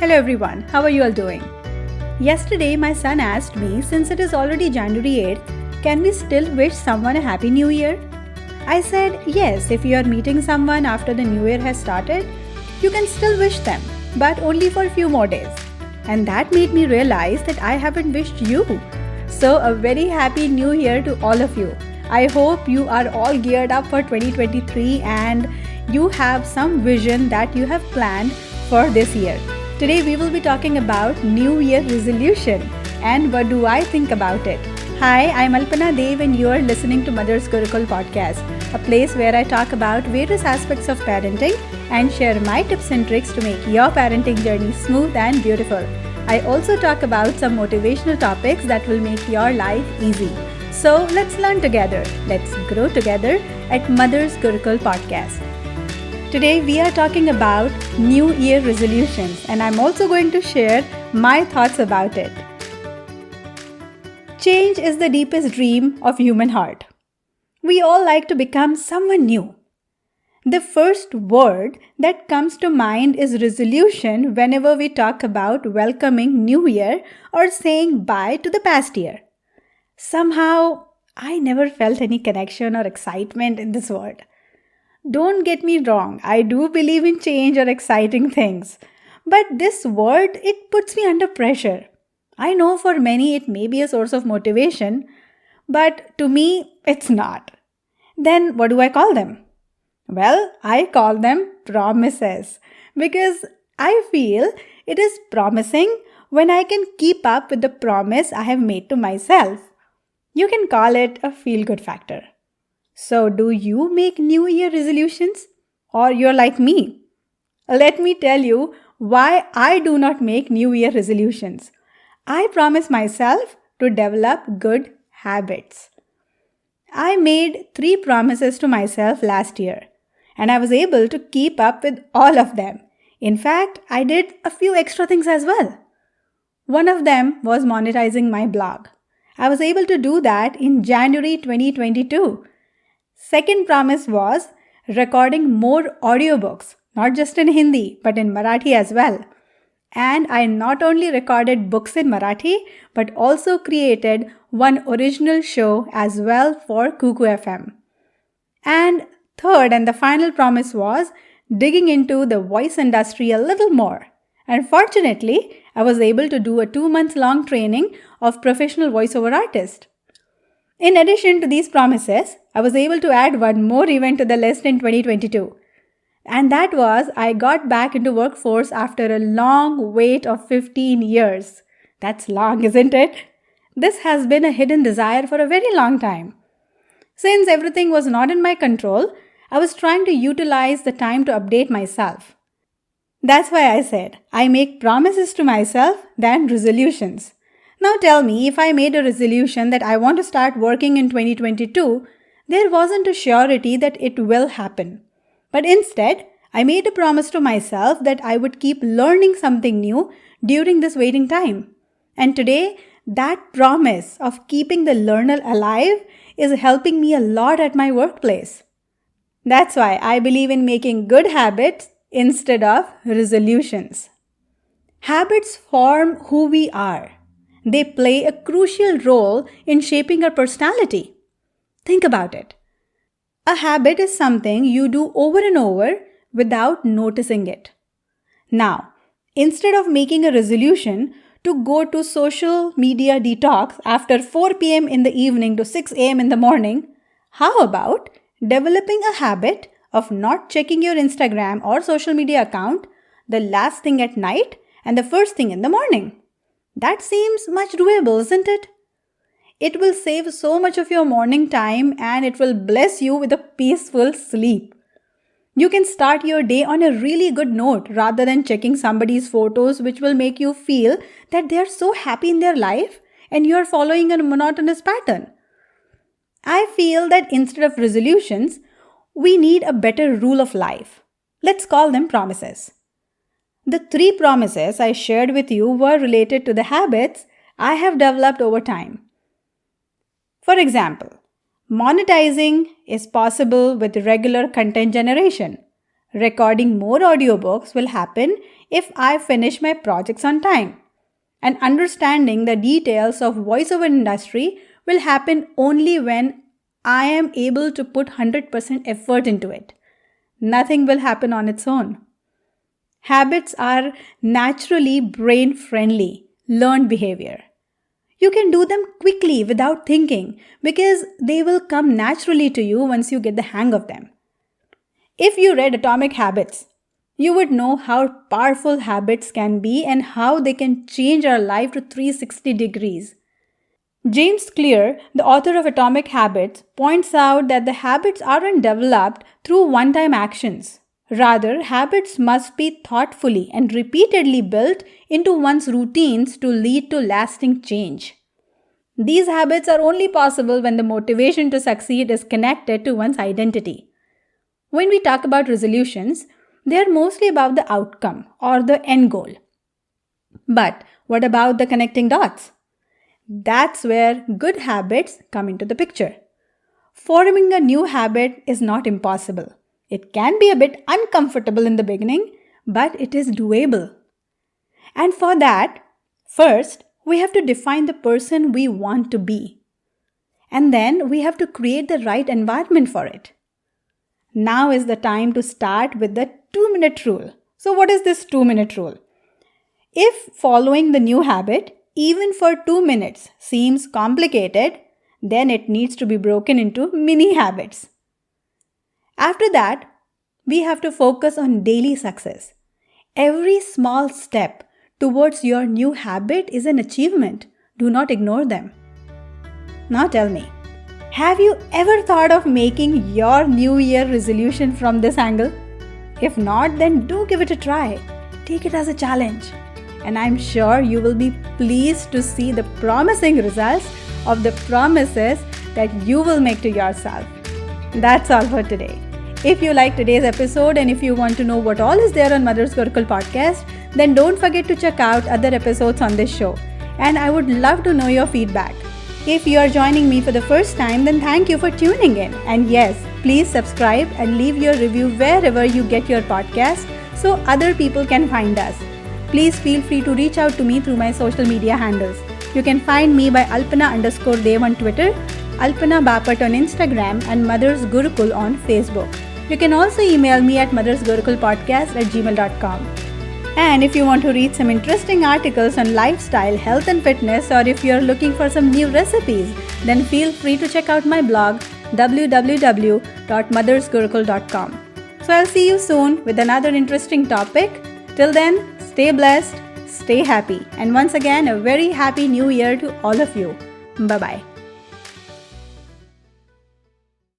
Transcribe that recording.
Hello everyone, how are you all doing? Yesterday my son asked me, since it is already January 8th, can we still wish someone a happy new year? I said yes, if you are meeting someone after the new year has started, you can still wish them, but only for a few more days. And that made me realize that I haven't wished you. So a very happy new year to all of you. I hope you are all geared up for 2023 and you have some vision that you have planned for this year. Today we will be talking about New Year resolution and what do I think about it. Hi, I'm Alpana Dev and you are listening to Mother's Gurukul podcast, a place where I talk about various aspects of parenting and share my tips and tricks to make your parenting journey smooth and beautiful. I also talk about some motivational topics that will make your life easy. So let's learn together, let's grow together at Mother's Gurukul podcast. Today we are talking about New Year resolutions and I'm also going to share my thoughts about it. Change is the deepest dream of human heart. We all like to become someone new. The first word that comes to mind is resolution whenever we talk about welcoming New Year or saying bye to the past year. Somehow, I never felt any connection or excitement in this word. Don't get me wrong, I do believe in change or exciting things. But this word, it puts me under pressure. I know for many it may be a source of motivation, but to me, it's not. Then what do I call them? Well, I call them promises because I feel it is promising when I can keep up with the promise I have made to myself. You can call it a feel-good factor. So, do you make New Year resolutions? Or you're like me? Let me tell you why I do not make New Year resolutions. I promise myself to develop good habits. I made 3 promises to myself last year, and I was able to keep up with all of them. In fact, I did a few extra things as well. One of them was monetizing my blog. I was able to do that in January 2022. Second promise was recording more audiobooks, not just in Hindi, but in Marathi as well. And I not only recorded books in Marathi, but also created one original show as well for Kuku FM. And third and the final promise was digging into the voice industry a little more. And fortunately, I was able to do a 2-month-long training of professional voiceover artist. In addition to these promises, I was able to add one more event to the list in 2022. And that was I got back into workforce after a long wait of 15 years. That's long, isn't it? This has been a hidden desire for a very long time. Since everything was not in my control, I was trying to utilize the time to update myself. That's why I said I make promises to myself than resolutions. Now tell me, if I made a resolution that I want to start working in 2022, there wasn't a surety that it will happen. But instead, I made a promise to myself that I would keep learning something new during this waiting time. And today, that promise of keeping the learner alive is helping me a lot at my workplace. That's why I believe in making good habits instead of resolutions. Habits form who we are. They play a crucial role in shaping our personality. Think about it. A habit is something you do over and over without noticing it. Now, instead of making a resolution to go to social media detox after 4 p.m. in the evening to 6 a.m. in the morning, how about developing a habit of not checking your Instagram or social media account the last thing at night and the first thing in the morning? That seems much doable, isn't it? It will save so much of your morning time and it will bless you with a peaceful sleep. You can start your day on a really good note rather than checking somebody's photos, which will make you feel that they are so happy in their life and you are following a monotonous pattern. I feel that instead of resolutions, we need a better rule of life. Let's call them promises. The 3 promises I shared with you were related to the habits I have developed over time. For example, monetizing is possible with regular content generation. Recording more audiobooks will happen if I finish my projects on time. And understanding the details of voiceover industry will happen only when I am able to put 100% effort into it. Nothing will happen on its own. Habits are naturally brain-friendly, learned behavior. You can do them quickly without thinking because they will come naturally to you once you get the hang of them. If you read Atomic Habits, you would know how powerful habits can be and how they can change our life to 360 degrees. James Clear, the author of Atomic Habits, points out that the habits aren't developed through one-time actions. Rather, habits must be thoughtfully and repeatedly built into one's routines to lead to lasting change. These habits are only possible when the motivation to succeed is connected to one's identity. When we talk about resolutions, they are mostly about the outcome or the end goal. But what about the connecting dots? That's where good habits come into the picture. Forming a new habit is not impossible. It can be a bit uncomfortable in the beginning, but it is doable. And for that, first, we have to define the person we want to be. And then we have to create the right environment for it. Now is the time to start with the 2-minute rule. So what is this 2-minute rule? If following the new habit, even for 2 minutes, seems complicated, then it needs to be broken into mini habits. After that, we have to focus on daily success. Every small step towards your new habit is an achievement. Do not ignore them. Now tell me, have you ever thought of making your New Year resolution from this angle? If not, then do give it a try. Take it as a challenge. And I'm sure you will be pleased to see the promising results of the promises that you will make to yourself. That's all for today. If you like today's episode and if you want to know what all is there on Mother's Gurukul podcast, then don't forget to check out other episodes on this show. And I would love to know your feedback. If you are joining me for the first time, then thank you for tuning in. And yes, please subscribe and leave your review wherever you get your podcast so other people can find us. Please feel free to reach out to me through my social media handles. You can find me by Alpana_Dev on Twitter, Alpana Bapat on Instagram, and Mother's Gurukul on Facebook. You can also email me at mothersgurukulpodcast@gmail.com. And if you want to read some interesting articles on lifestyle, health and fitness, or if you're looking for some new recipes, then feel free to check out my blog www.mothersgurukul.com. So I'll see you soon with another interesting topic. Till then, stay blessed, stay happy, and once again a very happy new year to all of you. Bye-bye.